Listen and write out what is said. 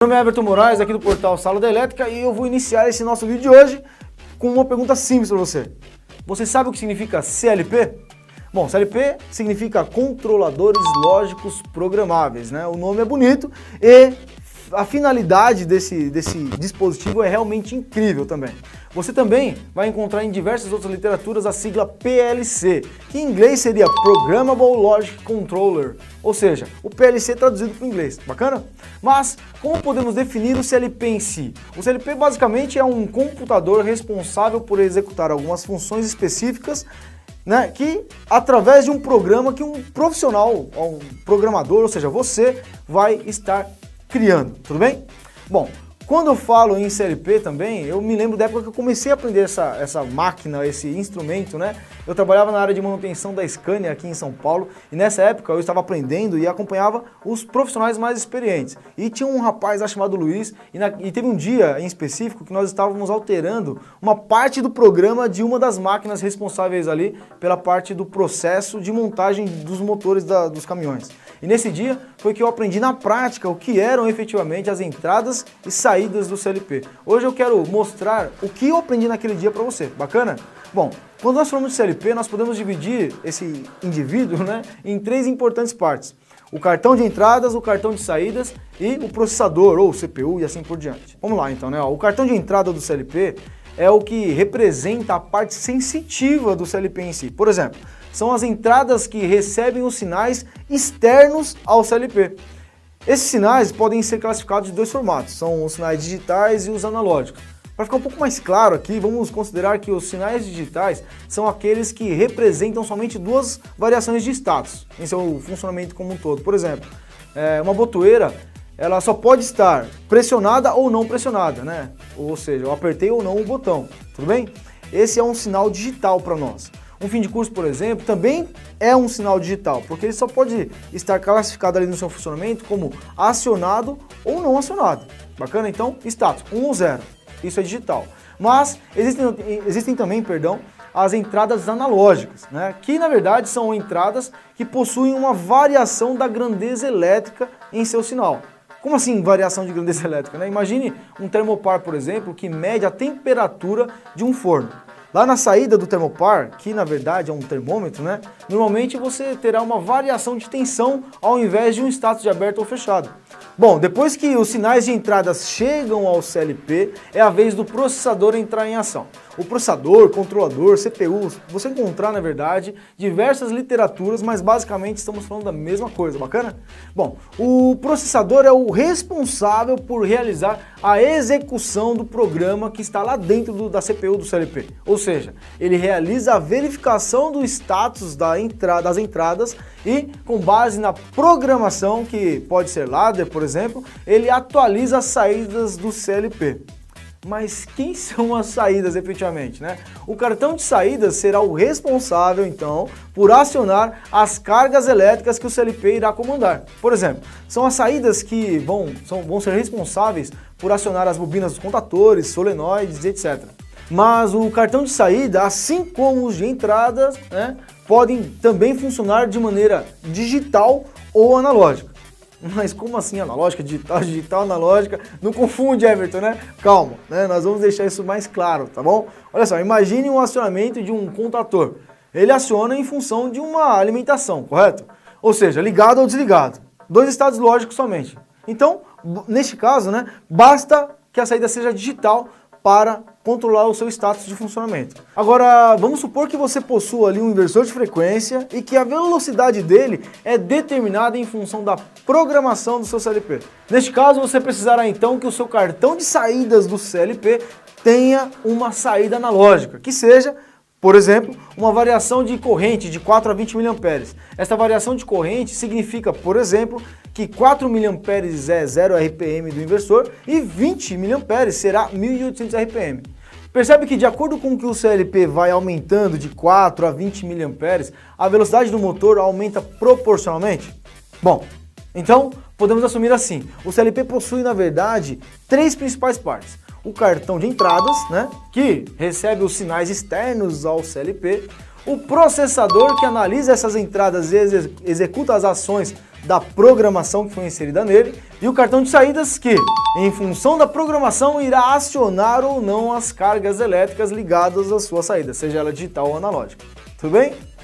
Meu nome é Everton Moraes, aqui do portal Sala da Elétrica, e eu vou iniciar esse nosso vídeo de hoje com uma pergunta simples para você. Você sabe o que significa CLP? Bom, CLP significa Controladores Lógicos Programáveis, né? O nome é bonito e a finalidade desse dispositivo é realmente incrível também. Você também vai encontrar em diversas outras literaturas a sigla PLC, que em inglês seria Programmable Logic Controller, ou seja, o PLC traduzido para o inglês. Bacana? Mas como podemos definir o CLP em si? O CLP basicamente é um computador responsável por executar algumas funções específicas, né, que através de um programa que um profissional, um programador, ou seja, você vai estar criando, tudo bem? Bom, quando eu falo em CLP também, eu me lembro da época que eu comecei a aprender essa máquina, esse instrumento, né? Eu trabalhava na área de manutenção da Scania aqui em São Paulo e nessa época eu estava aprendendo e acompanhava os profissionais mais experientes. E tinha um rapaz lá chamado Luiz e teve um dia em específico que nós estávamos alterando uma parte do programa de uma das máquinas responsáveis ali pela parte do processo de montagem dos motores dos caminhões. E nesse dia foi que eu aprendi na prática o que eram efetivamente as entradas e saídas do CLP. Hoje eu quero mostrar o que eu aprendi naquele dia para você. Bacana? Bom, quando nós falamos de CLP, nós podemos dividir esse indivíduo, né, em três importantes partes. O cartão de entradas, o cartão de saídas e o processador, ou CPU e assim por diante. Vamos lá então, né? O cartão de entrada do CLP é o que representa a parte sensitiva do CLP em si. Por exemplo, são as entradas que recebem os sinais externos ao CLP. Esses sinais podem ser classificados de dois formatos, são os sinais digitais e os analógicos. Para ficar um pouco mais claro aqui, vamos considerar que os sinais digitais são aqueles que representam somente duas variações de status em seu funcionamento como um todo. Por exemplo, uma botoeira, ela só pode estar pressionada ou não pressionada, né? Ou seja, eu apertei ou não o botão, tudo bem? Esse é um sinal digital para nós. Um fim de curso, por exemplo, também é um sinal digital, porque ele só pode estar classificado ali no seu funcionamento como acionado ou não acionado. Bacana? Então, status 1 ou 0, isso é digital. Mas existem também, as entradas analógicas, né? Que na verdade são entradas que possuem uma variação da grandeza elétrica em seu sinal. Como assim variação de grandeza elétrica, né? Imagine um termopar, por exemplo, que mede a temperatura de um forno. Lá na saída do termopar, que na verdade é um termômetro, né? Normalmente você terá uma variação de tensão ao invés de um status de aberto ou fechado. Bom, depois que os sinais de entradas chegam ao CLP, é a vez do processador entrar em ação. O processador, controlador, CPU, você encontrar, na verdade, diversas literaturas, mas basicamente estamos falando da mesma coisa, bacana? Bom, o processador é o responsável por realizar a execução do programa que está lá dentro da CPU do CLP. Ou seja, ele realiza a verificação do status das entradas e, com base na programação, que pode ser ladder, por exemplo, ele atualiza as saídas do CLP. Mas quem são as saídas efetivamente, né? O cartão de saídas será o responsável, então, por acionar as cargas elétricas que o CLP irá comandar. Por exemplo, são as saídas que vão ser responsáveis por acionar as bobinas dos contadores, solenoides, etc. Mas o cartão de saída, assim como os de entrada, né, podem também funcionar de maneira digital ou analógica. Mas como assim analógica, digital, analógica? Não confunde, Everton, né? Calma, né? Nós vamos deixar isso mais claro, tá bom? Olha só, imagine um acionamento de um contador. Ele aciona em função de uma alimentação, correto? Ou seja, ligado ou desligado. Dois estados lógicos somente. Então, neste caso, né, basta que a saída seja digital para controlar o seu status de funcionamento. Agora, vamos supor que você possua ali um inversor de frequência e que a velocidade dele é determinada em função da programação do seu CLP. Neste caso, você precisará então que o seu cartão de saídas do CLP tenha uma saída analógica, que seja, por exemplo, uma variação de corrente de 4 a 20 mA. Esta variação de corrente significa, por exemplo, que 4 mA é 0 RPM do inversor e 20 mA será 1800 RPM. Percebe que de acordo com que o CLP vai aumentando de 4 a 20 mA, a velocidade do motor aumenta proporcionalmente? Bom, então podemos assumir assim, o CLP possui na verdade três principais partes. O cartão de entradas, né, que recebe os sinais externos ao CLP, o processador que analisa essas entradas e executa as ações da programação que foi inserida nele, e o cartão de saídas que, em função da programação, irá acionar ou não as cargas elétricas ligadas à sua saída, seja ela digital ou analógica. Tudo bem?